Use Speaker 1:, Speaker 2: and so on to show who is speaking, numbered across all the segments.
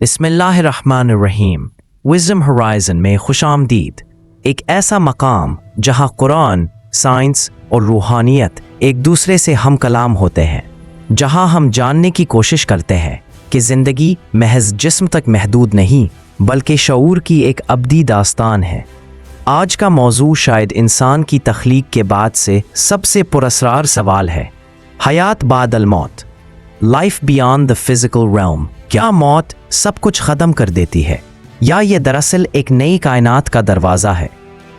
Speaker 1: बिस्मिल्लाहिर्रहमानिर्रहीम। Wisdom horizon में खुशामदीद। एक ऐसा मकाम जहाँ कुरान, साइंस और रूहानियत एक दूसरे से हम कलाम होते हैं, जहाँ हम जानने की कोशिश करते हैं कि ज़िंदगी महज जिस्म तक महदूद नहीं बल्कि शऊर की एक अबदी दास्तान है। आज का मौजू शायद इंसान की तख्लीक के बाद से सबसे पुरअसरार सवाल है, हयात बाद अल मौत, life beyond the physical realm. क्या मौत सब कुछ ख़त्म कर देती है या ये दरअसल एक नई कायनात का दरवाज़ा है?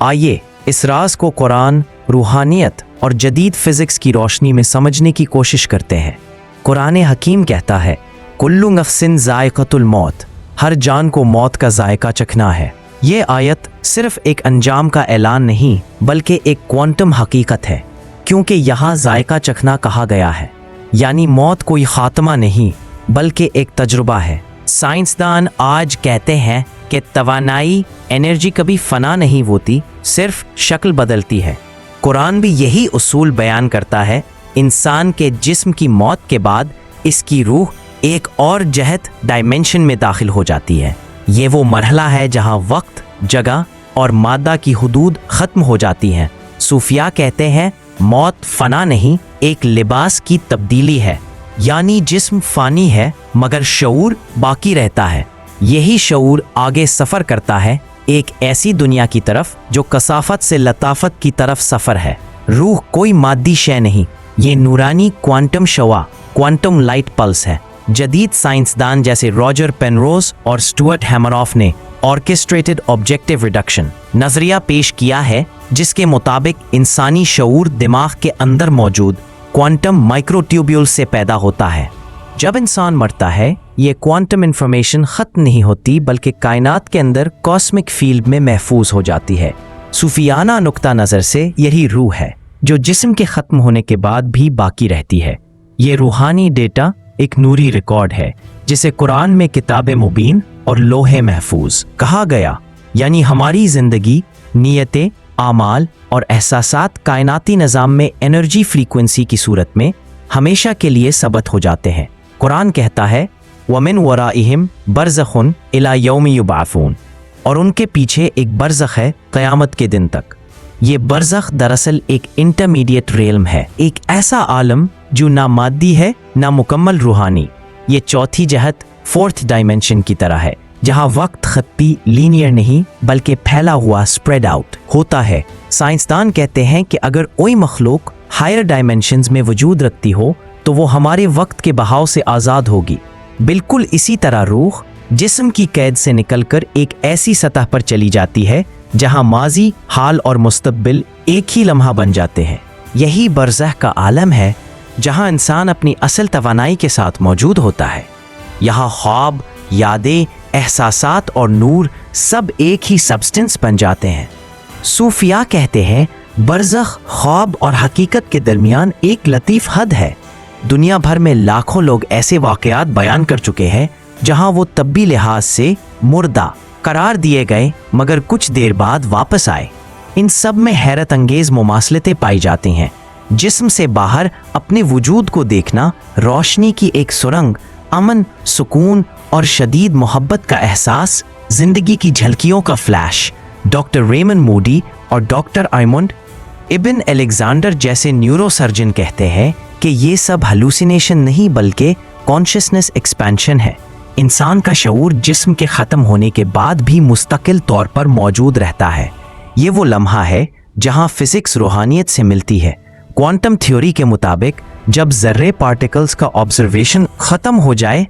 Speaker 1: आइए इस राज को कुरान, रूहानियत और जदीद फिज़िक्स की रोशनी में समझने की कोशिश करते हैं। कुरान हकीम कहता है, कुल्लु नफ्सिन ज़ायक़तुल मौत, हर जान को मौत का जायका चखना है। ये आयत सिर्फ एक अंजाम का ऐलान नहीं बल्कि एक क्वांटम हकीकत है, क्योंकि यहाँ जायका चखना कहा गया है, यानी मौत कोई ख़ात्मा नहीं बल्कि एक तजुर्बा है। साइंसदान आज कहते हैं कि तवानाई, एनर्जी कभी फना नहीं होती, सिर्फ शक्ल बदलती है। कुरान भी यही उसूल बयान करता है। इंसान के जिस्म की मौत के बाद इसकी रूह एक और जहत डायमेंशन में दाखिल हो जाती है। ये वो मरहला है जहाँ वक्त, जगह और मादा की हुदूद ख़त्म हो जाती हैं। सूफिया कहते हैं मौत फना नहीं, एक लिबास की तब्दीली है, यानी जिस्म फ़ानी है मगर शऊर बाकी रहता है। यही शऊर आगे सफ़र करता है एक ऐसी दुनिया की तरफ जो कसाफत से लताफत की तरफ सफ़र है। रूह कोई मादी शय नहीं, ये नूरानी क्वांटम शवा, क्वांटम लाइट पल्स है। जदीद साइंसदान जैसे रॉजर पेनरोज और स्टुअर्ट हैमरॉफ ने ऑर्केस्ट्रेटेड ऑब्जेक्टिव रिडक्शन नज़रिया पेश किया है, जिसके मुताबिक इंसानी शऊर दिमाग के अंदर मौजूद क्वांटम माइक्रोट्यूब्यूल से पैदा होता है। जब इंसान मरता है, ये क्वांटम इंफॉर्मेशन ख़त्म नहीं होती बल्कि कायनात के अंदर कॉस्मिक फील्ड में महफूज हो जाती है। सूफियाना नुक्ता नज़र से यही रूह है जो जिस्म के ख़त्म होने के बाद भी बाकी रहती है। ये रूहानी डेटा एक नूरी रिकॉर्ड है जिसे कुरान में किताब मुबीन और लोहे महफूज कहा गया, यानी हमारी ज़िंदगी, नीयतें, आमाल और एहसासात कायनाती निज़ाम में एनर्जी फ्रीक्वेंसी की सूरत में हमेशा के लिए सबत हो जाते हैं। कुरान कहता है वमिन वराइहिम बरज़ख़ुन इला यौमि युबअसून, और उनके पीछे एक बरज़ख़ है क़यामत के दिन तक। ये बरज़ख़ दरअसल एक इंटरमीडिएट रेल्म है, एक ऐसा आलम जो ना मादी है ना मुकम्मल रूहानी। ये चौथी जहत, फोर्थ डायमेंशन की तरह है, जहाँ वक्त खत्ती, लीनियर नहीं बल्कि फैला हुआ, स्प्रेड आउट होता है। साइंसदान कहते हैं कि अगर कोई मखलूक हायर डायमेंशंस में वजूद रखती हो तो वो हमारे वक्त के बहाव से आज़ाद होगी। बिल्कुल इसी तरह रूह जिस्म की कैद से निकलकर एक ऐसी सतह पर चली जाती है जहाँ माजी, हाल और मुस्तक़बिल एक ही लम्हा बन जाते हैं। यही बरज़ख़ का आलम है जहाँ इंसान अपनी असल तवानाई के साथ मौजूद होता है। यहाँ ख्वाब, यादें, एहसासात और नूर सब एक ही सब्सटेंस बन जाते हैं। सूफिया कहते हैं बरज़ख़ ख्वाब और हकीकत के दरमियान एक लतीफ़ हद है। दुनिया भर में लाखों लोग ऐसे वाक़यात बयान कर चुके हैं जहां वो तब्बी लिहाज से मुर्दा करार दिए गए मगर कुछ देर बाद वापस आए। इन सब में हैरत अंगेज़ मुमासलतें पाई जाती हैं। जिस्म से बाहर अपने वजूद को देखना, रोशनी की एक सुरंग, अमन, सुकून और शदीद मोहब्बत का एहसास, जिंदगी की झलकियों का फ्लैश। डॉक्टर रेमंड मूडी और डॉक्टर आइमंड इब्न अलेक्जेंडर जैसे न्यूरोसर्जन कहते हैं कि ये सब हेलुसिनेशन नहीं बल्कि कॉन्शियसनेस एक्सपेंशन है। इंसान का शऊर जिस्म के ख़त्म होने के बाद भी मुस्तकिल तौर पर मौजूद रहता है। ये वो लम्हा है जहाँ फिज़िक्स रूहानियत से मिलती है। क्वांटम थ्योरी के मुताबिक जब ज़र्रे पार्टिकल्स का ऑब्जर्वेशन ख़त्म हो जाए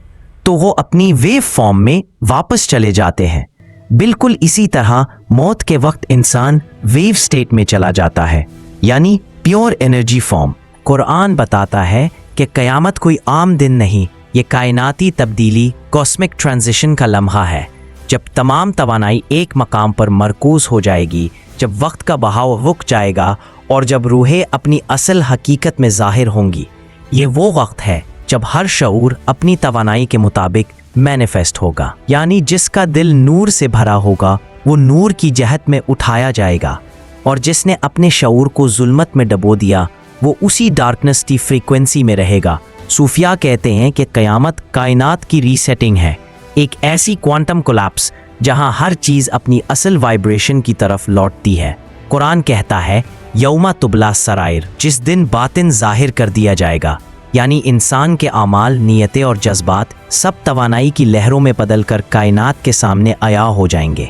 Speaker 1: तो वो अपनी वेव फॉर्म में वापस चले जाते हैं। बिल्कुल इसी तरह मौत के वक्त इंसान वेव स्टेट में चला जाता है, यानी प्योर एनर्जी फॉर्म। कुरान बताता है कि क़यामत कोई आम दिन नहीं, ये कायनाती तब्दीली, कॉस्मिक ट्रांजिशन का लम्हा है, जब तमाम तवानाई एक मकाम पर मरकूज़ हो जाएगी, जब वक्त का बहाव रुक जाएगा और जब रूहें अपनी असल हकीकत में ज़ाहिर होंगी। ये वो वक्त है जब हर शऊर अपनी तवानाई के मुताबिक मैनिफेस्ट होगा, यानी जिसका दिल नूर से भरा होगा वो नूर की जहत में उठाया जाएगा, और जिसने अपने शऊर को जुल्मत में डबो दिया वो उसी डार्कनेस की फ्रीक्वेंसी में रहेगा। सूफिया कहते हैं कि क़यामत कायनात की रीसेटिंग है, ایک ایسی کوانٹم کولیپس جہاں ہر چیز اپنی اصل وائبریشن کی طرف لوٹتی ہے۔ قرآن کہتا ہے یوم تبلا سرائر، جس دن باطن ظاہر کر دیا جائے گا، یعنی انسان کے اعمال، نیتیں اور جذبات سب توانائی کی لہروں میں بدل کر کائنات کے سامنے عیاں ہو جائیں گے۔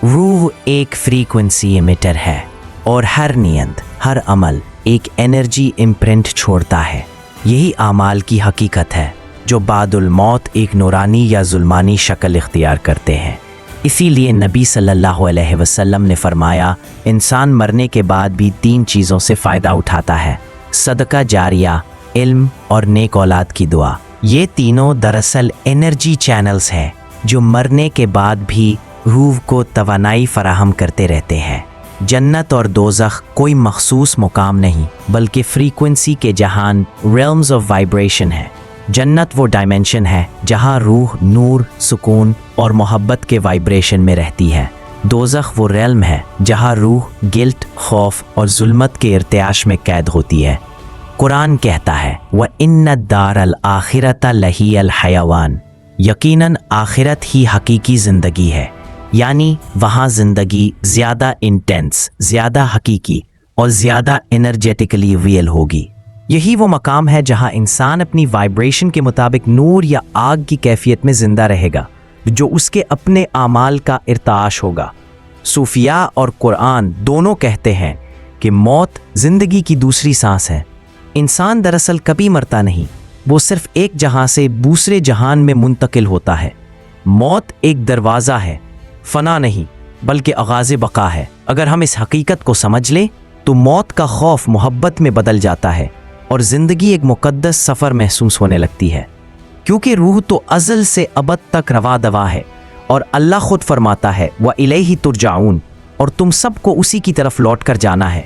Speaker 1: روح ایک فریکوینسی ایمیٹر ہے اور ہر نیت، ہر عمل ایک انرجی امپرنٹ چھوڑتا ہے۔ یہی اعمال کی حقیقت ہے جو بعد الموت ایک نورانی یا ظلمانی شکل اختیار کرتے ہیں۔ اسی لیے نبی صلی اللہ علیہ وسلم نے فرمایا انسان مرنے کے بعد بھی 3 چیزوں سے فائدہ اٹھاتا ہے: صدقہ جاریہ، علم اور نیک اولاد کی دعا۔ یہ تینوں دراصل انرجی چینلز ہیں جو مرنے کے بعد بھی روح کو توانائی فراہم کرتے رہتے ہیں۔ جنت اور دوزخ کوئی مخصوص مقام نہیں بلکہ فریکوینسی کے جہان، ریلمز آف وائبریشن ہے۔ جنت وہ ڈائمینشن ہے جہاں روح نور، سکون اور محبت کے وائبریشن میں رہتی ہے۔ دوزخ وہ ریلم ہے جہاں روح گلٹ، خوف اور ظلمت کے ارتعاش میں قید ہوتی ہے۔ قرآن کہتا ہے وَإِنَّ الدَّارَ الْآخِرَةَ لَهِيَ الْحَيَوَانُ، یقیناً آخرت ہی حقیقی زندگی ہے، یعنی وہاں زندگی زیادہ انٹینس، زیادہ حقیقی اور زیادہ انرجیٹیکلی ریئل ہوگی۔ یہی وہ مقام ہے جہاں انسان اپنی وائبریشن کے مطابق نور یا آگ کی کیفیت میں زندہ رہے گا، جو اس کے اپنے اعمال کا ارتعاش ہوگا۔ صوفیاء اور قرآن دونوں کہتے ہیں کہ موت زندگی کی دوسری سانس ہے۔ انسان دراصل کبھی مرتا نہیں، وہ صرف ایک جہاں سے دوسرے جہان میں منتقل ہوتا ہے۔ موت ایک دروازہ ہے، فنا نہیں بلکہ آغاز بقا ہے۔ اگر ہم اس حقیقت کو سمجھ لیں تو موت کا خوف محبت میں بدل جاتا ہے اور زندگی ایک مقدس سفر محسوس ہونے لگتی ہے، کیونکہ روح تو ازل سے ابد تک رواں دواں ہے، اور اللہ خود فرماتا ہے وَإِلَيْهِ تُرْجَعُونَ، اور تم سب کو اسی کی طرف لوٹ کر جانا ہے۔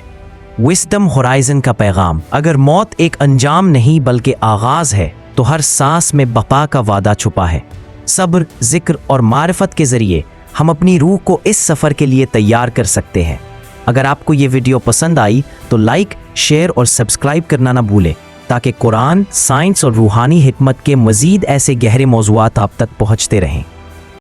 Speaker 1: وِزڈم ہورائزن کا پیغام: اگر موت ایک انجام نہیں بلکہ آغاز ہے تو ہر سانس میں بقا کا وعدہ چھپا ہے۔ صبر، ذکر اور معرفت کے ذریعے ہم اپنی روح کو اس سفر کے لیے تیار کر سکتے ہیں۔ اگر آپ کو یہ ویڈیو پسند آئی تو لائک، شیئر اور سبسکرائب کرنا نہ بھولیں تاکہ قرآن، سائنس اور روحانی حکمت کے مزید ایسے گہرے موضوعات آپ تک پہنچتے رہیں۔